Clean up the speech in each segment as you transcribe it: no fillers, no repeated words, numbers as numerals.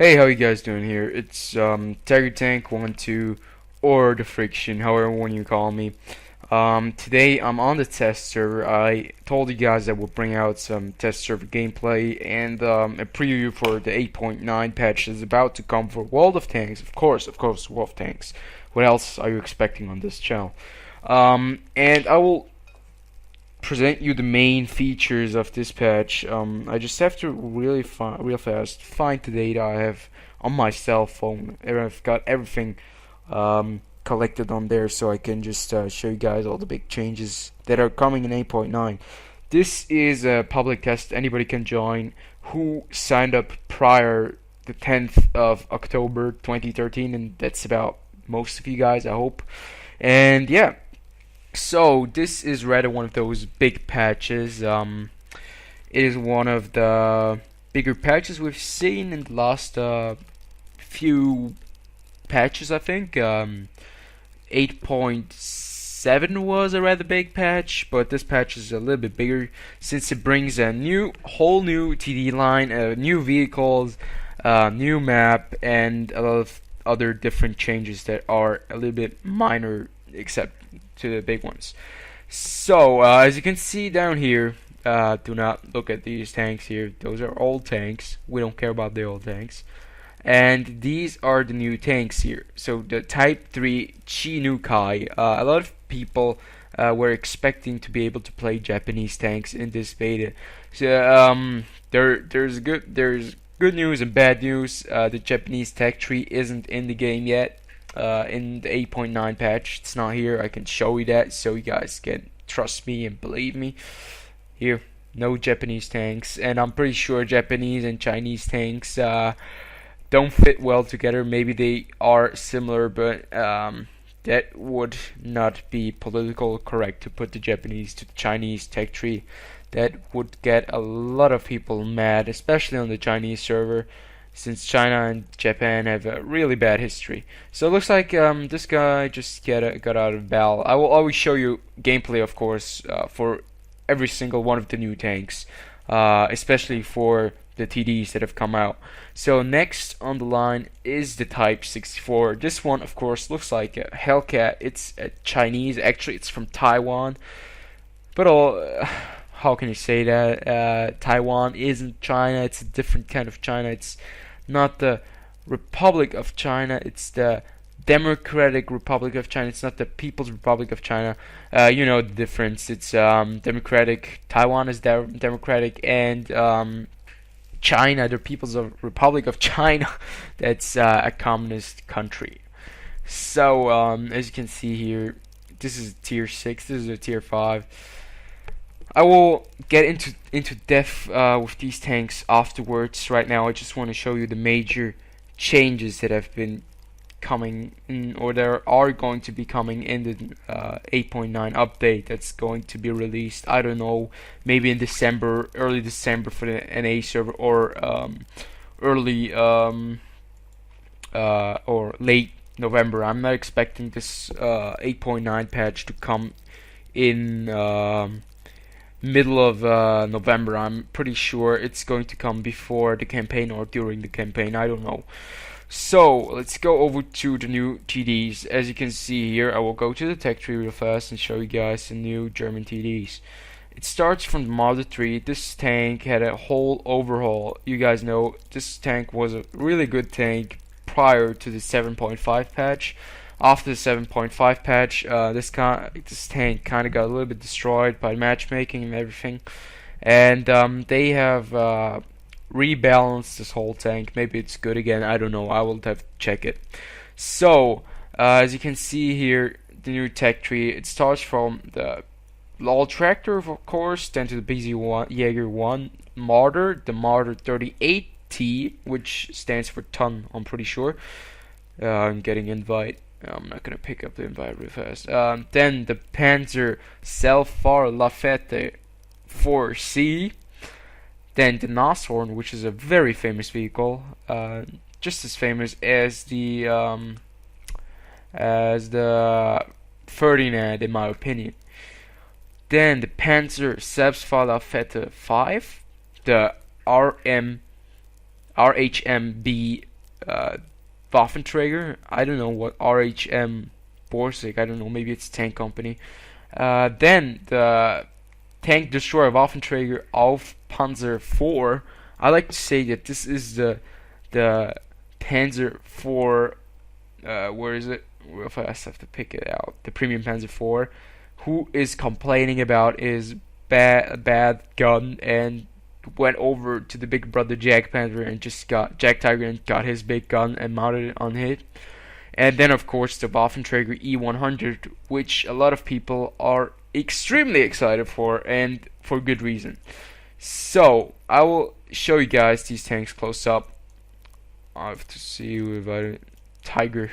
Hey, how you guys doing here? It's Tiger Tank 1-2 or TheFrXion, however one you call me. Today I'm on the test server. I told you guys that we'll bring out some test server gameplay and a preview for the 8.9 patch is about to come for World of Tanks. Of course, World of Tanks. What else are you expecting on this channel? And I will present you the main features of this patch. I just have to real fast find the data I have on my cell phone. I've got everything collected on there, so I can just show you guys all the big changes that are coming in 8.9. This is a public test. Anybody can join who signed up prior the 10th of October 2013, and that's about most of you guys, I hope. And yeah. So this is rather one of those big patches. It is one of the bigger patches we've seen in the last few patches, I think. 8.7 was a rather big patch, but this patch is a little bit bigger since it brings a whole new TD line, new vehicles, new map, and a lot of other different changes that are a little bit minor, except to the big ones. So as you can see down here, do not look at these tanks here. Those are old tanks. We don't care about the old tanks. And these are the new tanks here. So the Type 3 Chinukai. A lot of people were expecting to be able to play Japanese tanks in this beta. So there's good news and bad news. The Japanese tech tree isn't in the game yet. In the 8.9 patch, it's not here. I can show you that so you guys can trust me and believe me. Here, no Japanese tanks, and I'm pretty sure Japanese and Chinese tanks don't fit well together. Maybe they are similar, but that would not be political correct to put the Japanese to the Chinese tech tree. That would get a lot of people mad, especially on the Chinese server, since China and Japan have a really bad history. So it looks like this guy just got out of battle. I will always show you gameplay, of course, for every single one of the new tanks, especially for the TDs that have come out. So next on the line is the Type 64. This one, of course, looks like a Hellcat. It's Chinese. Actually, it's from Taiwan. But how can you say that? Taiwan isn't China. It's a different kind of China. It's not the Republic of China. It's the Democratic Republic of China. It's not the People's Republic of China. You know the difference. It's democratic. Taiwan is democratic, and China, the People's Republic of China, that's a communist country. So as you can see here, this is tier 6. This is a tier 5. I will get into depth with these tanks afterwards. Right now I just want to show you the major changes that have been coming in, or there are going to be coming in the 8.9 update that's going to be released. I don't know, maybe in December, early December for the NA server, or early or late November. I'm not expecting this 8.9 patch to come in middle of November. I'm pretty sure it's going to come before the campaign or during the campaign. I don't know. So let's go over to the new TDs. As you can see here, I will go to the tech tree real fast and show you guys the new German TDs. It starts from the Marder III. This tank had a whole overhaul. You guys know this tank was a really good tank prior to the 7.5 patch. After the 7.5 patch, this tank kind of got a little bit destroyed by matchmaking and everything, and they have rebalanced this whole tank. Maybe it's good again, I don't know, I will have to check it. So as you can see here, the new tech tree, it starts from the LOL tractor, of course, then to the Pz.1 Jaeger 1 Marder, the Marder 38T, which stands for ton, I'm pretty sure. I'm getting invite. I'm not gonna pick up the invite real fast. Then the Pz.Sfl.IVc 4C. Then the Nashorn, which is a very famous vehicle, just as famous as the Ferdinand, in my opinion. Then the Pz.Sfl.V, the RHMB Waffenträger. I don't know what RHM Borsig. I don't know. Maybe it's a tank company. Then the tank destroyer Waffenträger auf Panzer IV. I like to say that this is the Panzer IV. Where is it? If I have to pick it out, the premium Panzer IV. Who is complaining about his bad gun and went over to the big brother Jack Panther and just got Jack Tiger and got his big gun and mounted it on it. And then of course the Waffenträger E100, which a lot of people are extremely excited for, and for good reason. So I will show you guys these tanks close up. I have to see who invited Tiger.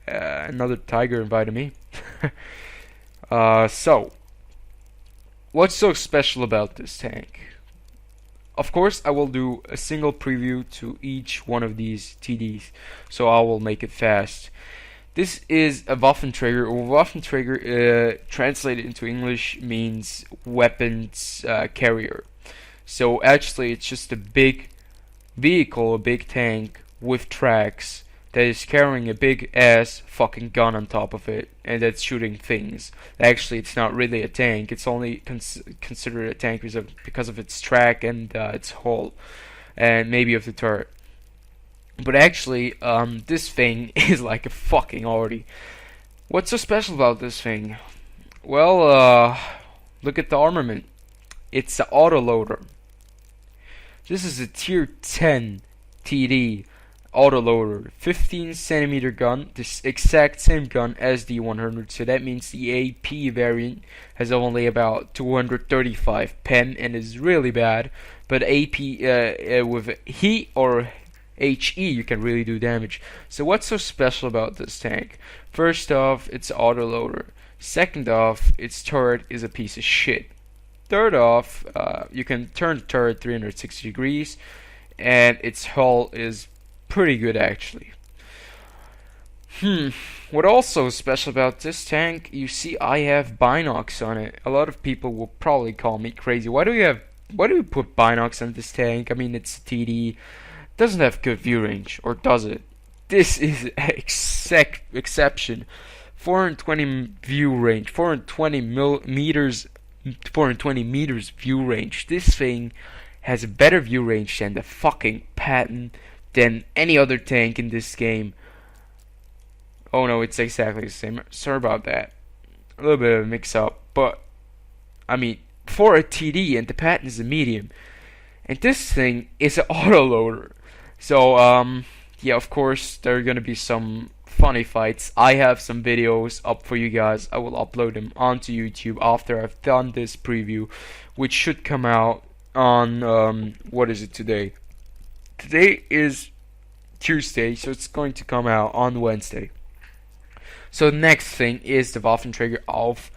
Another Tiger invited me. So what's so special about this tank? Of course, I will do a single preview to each one of these TDs, so I will make it fast. This is a Waffenträger. Waffenträger, translated into English, means weapons carrier. So actually, it's just a big vehicle, a big tank with tracks that is carrying a big ass fucking gun on top of it, and that's shooting things. Actually, it's not really a tank. It's only considered a tank because of its track and its hull, and maybe of the turret. But actually, this thing is like a fucking already. What's so special about this thing? Well, look at the armament. It's the Autoloader. This is a tier 10 TD Autoloader, 15 centimeter gun, this exact same gun as the 100. So that means the AP variant has only about 235 pen and is really bad. But AP with He or HE, you can really do damage. So what's so special about this tank? First off, it's Autoloader. Second off, its turret is a piece of shit. Third off, you can turn the turret 360 degrees, and its hull is pretty good actually. What also is special about this tank? You see, I have binocs on it. A lot of people will probably call me crazy. Why do we put binocs on this tank? I mean, it's a TD. Doesn't have good view range, or does it? This is an exception. 420 view range, 420 meters, 420 meters view range. This thing has a better view range than the fucking Patton, than any other tank in this game. Oh no, it's exactly the same. Sorry about that. A little bit of a mix up, but I mean, for a TD, and the Patton is a medium, and this thing is an autoloader. So yeah, of course there are gonna be some funny fights. I have some videos up for you guys. I will upload them onto YouTube after I've done this preview, which should come out on what is it today? Today is Tuesday, so it's going to come out on Wednesday. So the next thing is the Waffenträger auf.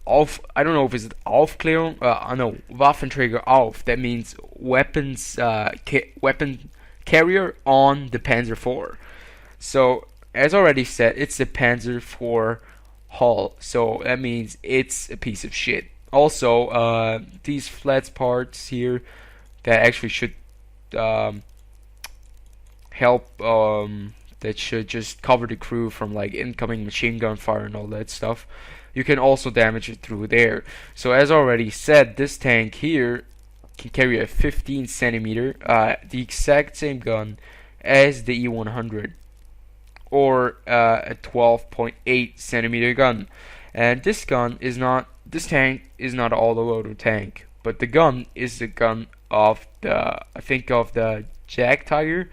I don't know if it's Aufklärung. No, Waffenträger auf. That means weapons, weapon carrier on the Panzer IV. So as already said, it's the Panzer IV hull. So that means it's a piece of shit. Also, these flat parts here that actually should help, that should just cover the crew from like incoming machine gun fire and all that stuff. You can also damage it through there. So as already said, this tank here can carry a 15 centimeter, the exact same gun as the E100, or a 12.8 centimeter gun. And this tank is not an autoloader tank, but the gun is the gun of the, I think, of the Jack Tiger.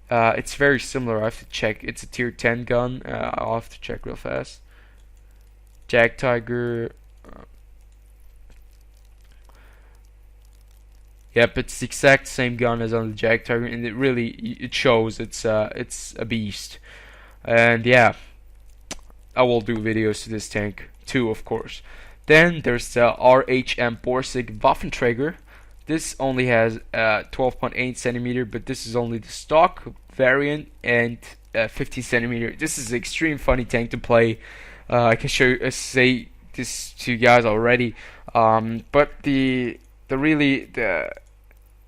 It's very similar. I have to check. It's a tier 10 gun. I'll have to check real fast. Jack Tiger. Yep, it's the exact same gun as on the Jack Tiger, and it shows. It's a beast. And yeah, I will do videos to this tank too, of course. Then there's the RHM Borsig Waffenträger. This only has 12.8 centimeter, but this is only the stock variant, and 15 centimeter. This is an extreme funny tank to play. I can say this to you guys already. But the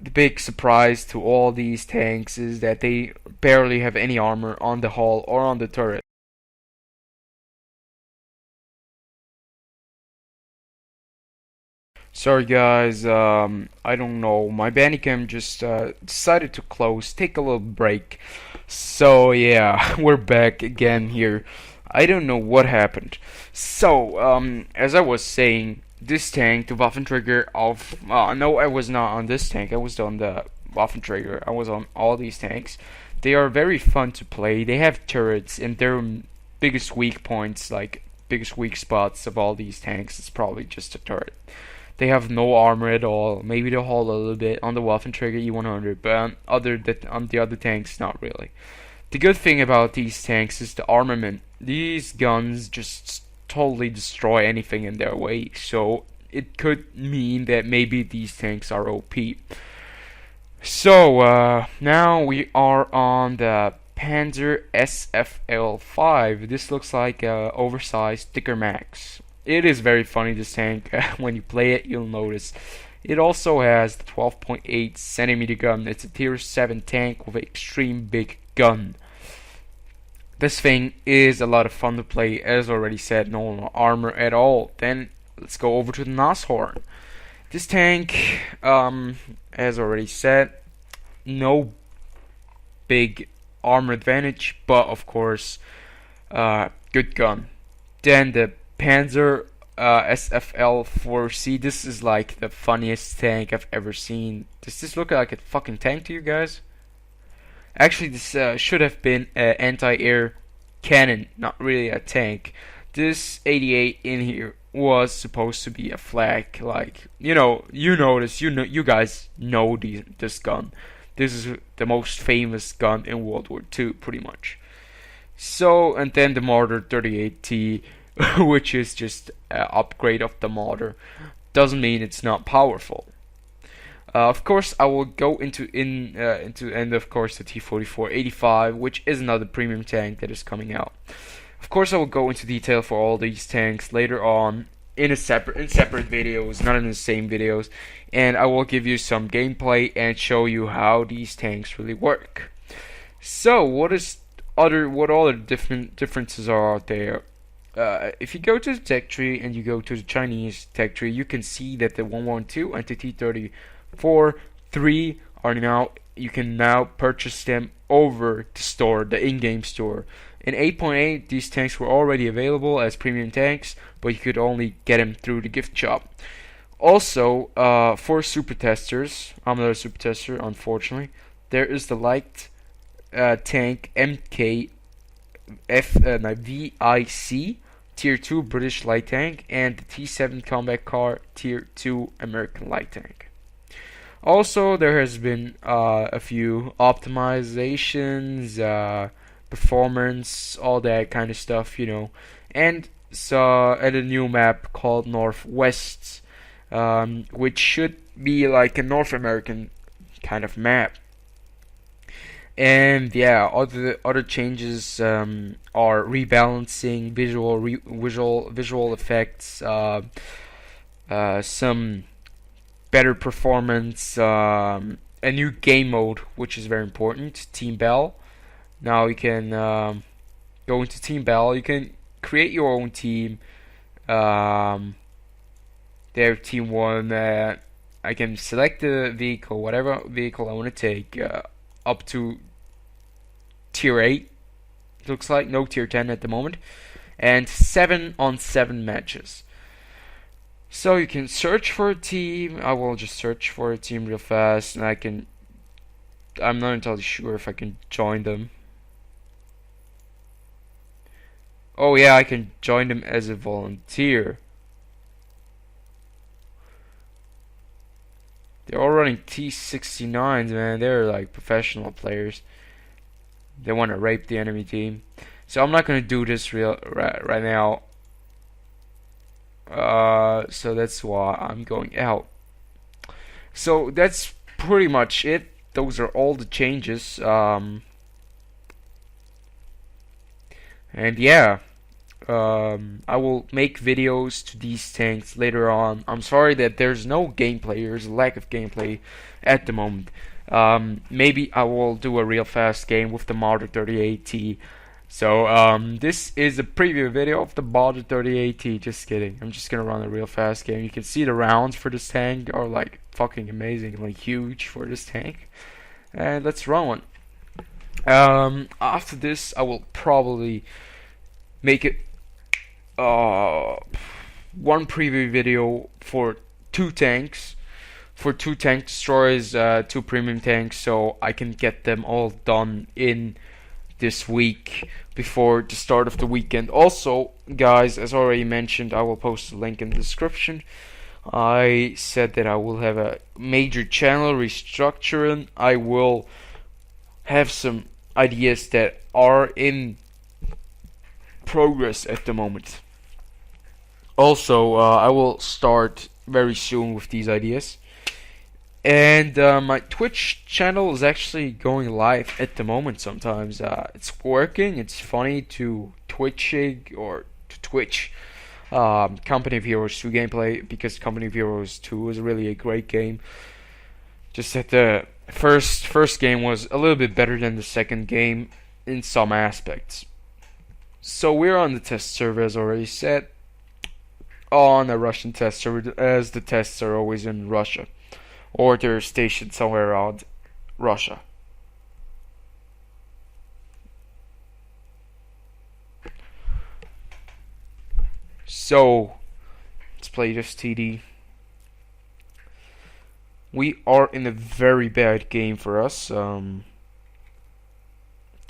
the big surprise to all these tanks is that they barely have any armor on the hull or on the turret. Sorry guys, I don't know, my Bandicam just decided to close, take a little break. So yeah, we're back again here. I don't know what happened. So, as I was saying, this tank, the Waffenträger of... no, I was not on this tank, I was on the Waffenträger. I was on all these tanks. They are very fun to play, they have turrets, and their biggest weak points, like, biggest weak spots of all these tanks is probably just a turret. They have no armor at all. Maybe they'll hold a little bit on the Waffenträger E100, but on the other tanks, not really. The good thing about these tanks is the armament. These guns just totally destroy anything in their way, so it could mean that maybe these tanks are OP. So, now we are on the Pz.Sfl.V. This looks like a oversized Sticker Max. It is very funny, this tank. When you play it, you'll notice. It also has the 12.8 centimeter gun. It's a tier 7 tank with an extreme big gun. This thing is a lot of fun to play, as already said, no armor at all. Then let's go over to the Nashorn. This tank, as already said, no big armor advantage, but of course, good gun. Then the Pz.Sfl.IV. This is like the funniest tank I've ever seen. Does this look like a fucking tank to you guys? Actually, this should have been an anti-air cannon, not really a tank. This 88 in here was supposed to be a flag. Like, you guys know this gun. This is the most famous gun in World War II, pretty much. So, and then the Marder 38T, which is just an upgrade of the Marder. Doesn't mean it's not powerful. Of course, I will go into of course the T-44-85, which is another premium tank that is coming out. Of course, I will go into detail for all these tanks later on in separate videos, not in the same videos, and I will give you some gameplay and show you how these tanks really work. So, what other differences are out there? If you go to the tech tree and you go to the Chinese tech tree, you can see that the 112 and the T-3 are now, you can now purchase them over the store, the in-game store. In 8.8, these tanks were already available as premium tanks, but you could only get them through the gift shop. Also, for Supertesters, I'm not a Supertester, unfortunately, there is the light tank VIIc, Tier 2 British light tank, and the T7 combat car, Tier 2 American light tank. Also, there has been a few optimizations, performance, all that kind of stuff, and a new map called Northwest, which should be like a North American kind of map. And yeah, other changes are rebalancing, visual effects, some better performance, a new game mode, which is very important, Team Bell. Now you can go into Team Bell. You can create your own team. Their Team 1. I can select the vehicle, whatever vehicle I want to take, up to Tier 8. Looks like no Tier 10 at the moment, and 7-on-7 matches. So you can search for a team. I will just search for a team real fast, and I'm not entirely sure if I can join them. Oh yeah, I can join them as a volunteer. They're all running T69s, man. They're like professional players. They want to rape the enemy team. So I'm not gonna do this right now. So that's why I'm going out. So that's pretty much it. Those are all the changes. And yeah, I will make videos to these tanks later on. I'm sorry that there's no gameplay, there's a lack of gameplay at the moment. Maybe I will do a real fast game with the Marder 38T. So this is a preview video of the Marder 38T. Just kidding. I'm just gonna run a real fast game. You can see the rounds for this tank are like fucking amazing, like huge for this tank. And let's run one. After this, I will probably make it one preview video for two tanks. For two tank destroyers, two premium tanks, so I can get them all done in this week before the start of the weekend. Also, guys, as already mentioned, I will post a link in the description. I said that I will have a major channel restructuring. I will have some ideas that are in progress at the moment. Also, I will start very soon with these ideas. And my Twitch channel is actually going live at the moment sometimes. It's working, it's funny to Twitching or to Twitch Company of Heroes 2 gameplay, because Company of Heroes 2 is really a great game. Just that the first game was a little bit better than the second game in some aspects. So we're on the test server, as already said, on a Russian test server, as the tests are always in Russia, or they're stationed somewhere around Russia. So let's play this TD. We are in a very bad game for us. This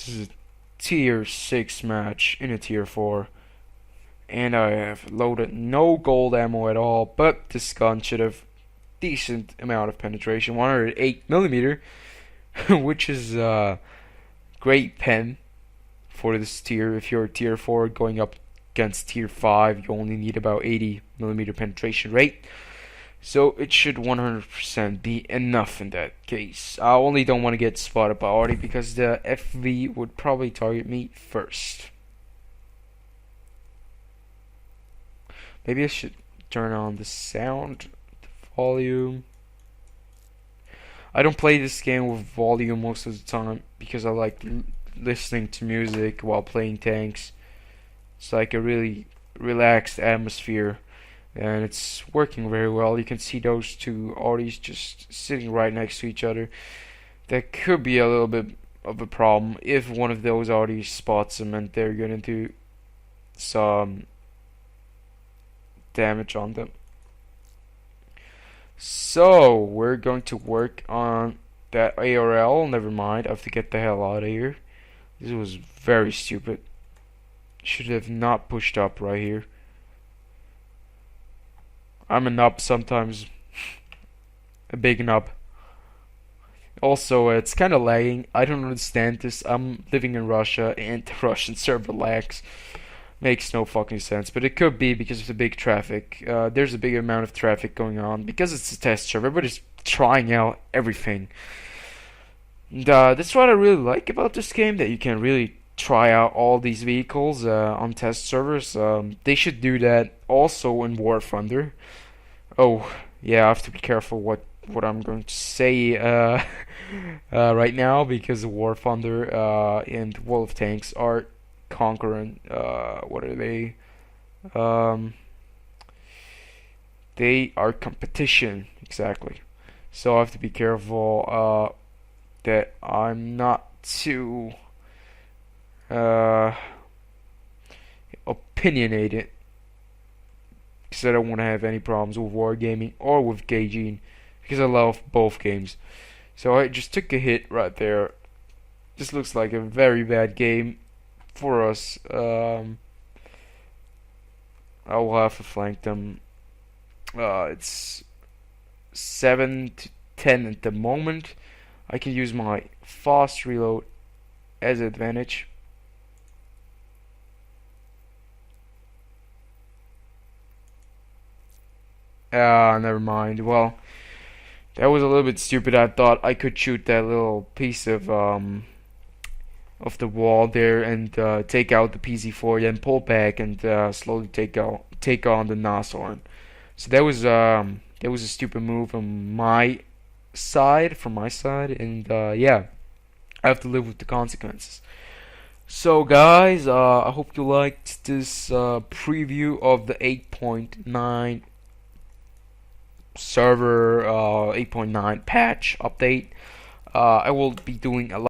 is a tier 6 match in a tier 4. And I have loaded no gold ammo at all, but this gun should have decent amount of penetration, 108mm, which is great pen for this tier. If you're tier 4 going up against tier 5, you only need about 80mm penetration rate. So it should 100% be enough in that case. I only don't want to get spotted by Audi because the FV would probably target me first. Maybe I should turn on the sound, the volume. I don't play this game with volume most of the time because I like listening to music while playing tanks. It's like a really relaxed atmosphere, and it's working very well. You can see those two Audis just sitting right next to each other. That could be a little bit of a problem if one of those Audis spots them and they're gonna do some damage on them. So we're going to work on that ARL. Never mind, I have to get the hell out of here. This was very stupid. Should have not pushed up right here. I'm a nub sometimes. A big nub. Also, it's kind of lagging. I don't understand this. I'm living in Russia and the Russian server lags. Makes no fucking sense, but it could be because of the big traffic. There's a big amount of traffic going on because it's a test server. Everybody's trying out everything. And, that's what I really like about this game, that you can really try out all these vehicles on test servers. They should do that also in War Thunder. Oh, yeah, I have to be careful what I'm going to say right now, because War Thunder and World of Tanks are concurrent. What are they? They are competition, exactly. So I have to be careful that I'm not too opinionated, because I don't want to have any problems with wargaming or with gauging, because I love both games. So I just took a hit right there. This looks like a very bad game for us. I will have to flank them. It's 7 to 10 at the moment. I can use my fast reload as an advantage. Never mind. Well, that was a little bit stupid. I thought I could shoot that little piece of of the wall there and take out the Pz.IV, then pull back and slowly take on the Nashorn. So that was a stupid move from my side, and yeah, I have to live with the consequences. So guys, I hope you liked this preview of the 8.9 server 8.9 patch update. I will be doing a lot